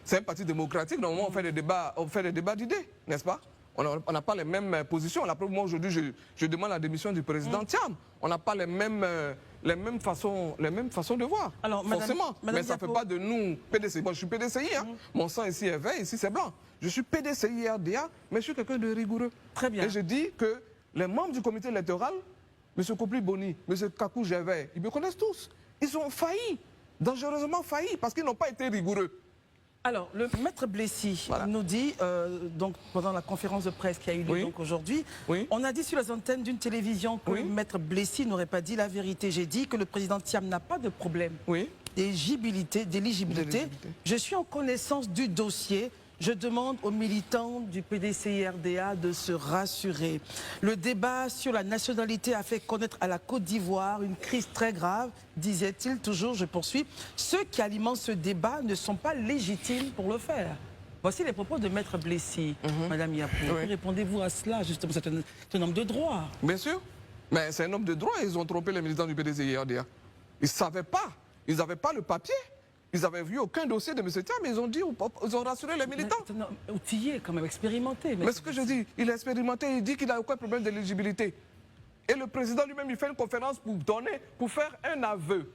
C'est un parti démocratique, normalement on fait des débats d'idées, n'est-ce pas? On n'a pas les mêmes positions. La preuve, moi aujourd'hui, je demande la démission du président Thiam. On n'a pas les mêmes façons de voir, alors, forcément. Madame Mais ça ne fait pas de nous PDCI. Moi, je suis PDCI, hein. Mon sang ici est vert, ici c'est blanc. Je suis PDCI RDA, mais je suis quelqu'un de rigoureux. Très bien. Et je dis que les membres du comité électoral, M. Kopli Boni, M. Kakou Gervais, ils me connaissent tous. Ils ont failli, dangereusement failli, parce qu'ils n'ont pas été rigoureux. Alors, le maître Blessy nous dit, donc, pendant la conférence de presse qui a eu lieu aujourd'hui, on a dit sur les antennes d'une télévision que le maître Blessy n'aurait pas dit la vérité. J'ai dit que le président Thiam n'a pas de problème d'éligibilité. Je suis en connaissance du dossier. Je demande aux militants du PDCI-RDA de se rassurer. Le débat sur la nationalité a fait connaître à la Côte d'Ivoire une crise très grave, disait-il toujours, je poursuis. Ceux qui alimentent ce débat ne sont pas légitimes pour le faire. Voici les propos de Maître Blessy, Madame Yapo. Répondez-vous à cela, justement, c'est un homme de droit. Bien sûr, mais c'est un homme de droit, ils ont trompé les militants du PDCI-RDA. Ils ne savaient pas, ils n'avaient pas le papier. Ils n'avaient vu aucun dossier de M. Thiam, mais ils ont rassuré les militants. Outillé, quand même, expérimenté. Mais ce que je dis, il est expérimenté, il dit qu'il n'a aucun problème d'éligibilité. Et le président lui-même, il fait une conférence pour faire un aveu.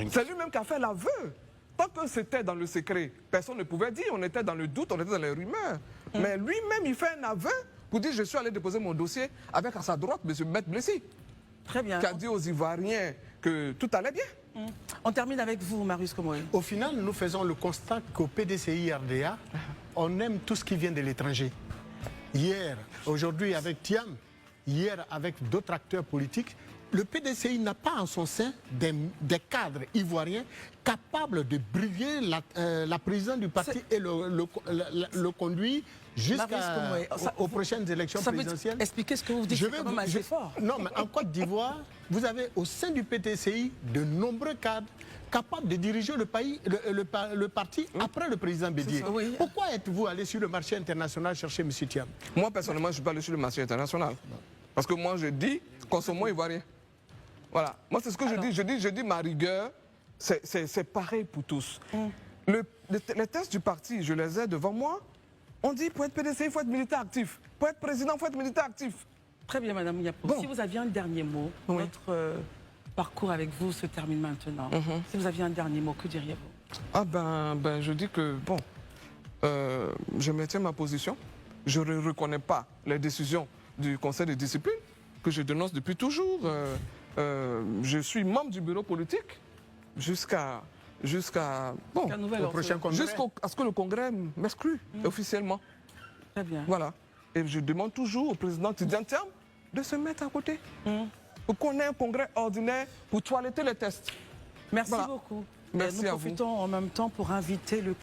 C'est lui-même qui a fait l'aveu. Tant que c'était dans le secret, personne ne pouvait dire, on était dans le doute, on était dans les rumeurs. Mais lui-même, il fait un aveu pour dire, je suis allé déposer mon dossier avec à sa droite M. Maître Blessy. Très bien. Qui a dit aux Ivoiriens que tout allait bien. On termine avec vous, Marius Komoé. Au final, nous faisons le constat qu'au PDCI-RDA, on aime tout ce qui vient de l'étranger. Hier, aujourd'hui avec Thiam, hier avec d'autres acteurs politiques, le PDCI n'a pas en son sein des cadres ivoiriens capables de briguer la présidence du parti et le conduire jusqu'aux prochaines élections présidentielles. Expliquez ce que vous dites, c'est quand même assez fort. Non, mais en Côte d'Ivoire, vous avez au sein du PDCI de nombreux cadres capables de diriger le parti après le président Bédié. Pourquoi êtes-vous allé sur le marché international chercher M. Thiam? Moi, personnellement, je ne suis pas allé sur le marché international. Parce que moi, je dis, consommons ivoirien. Voilà. Moi, c'est ce que je dis ma rigueur, c'est pareil pour tous. Les tests du parti, je les ai devant moi. On dit, pour être PDC, il faut être militaire actif. Pour être président, il faut être militaire actif. Très bien, Madame Yapo. Bon. Si vous aviez un dernier mot, notre parcours avec vous se termine maintenant. Si vous aviez un dernier mot, que diriez-vous? Ah ben, je dis que, bon, je maintiens ma position. Je ne reconnais pas les décisions du Conseil de discipline, que je dénonce depuis toujours. Je suis membre du bureau politique jusqu'à bon, jusqu'à ce que le Congrès m'exclue officiellement. Très bien. Voilà. Et je demande toujours au président Tidjane Thiam de se mettre à côté. Pour qu'on ait un congrès ordinaire pour toiletter les tests. Merci beaucoup. Merci à vous. Nous profitons en même temps pour inviter le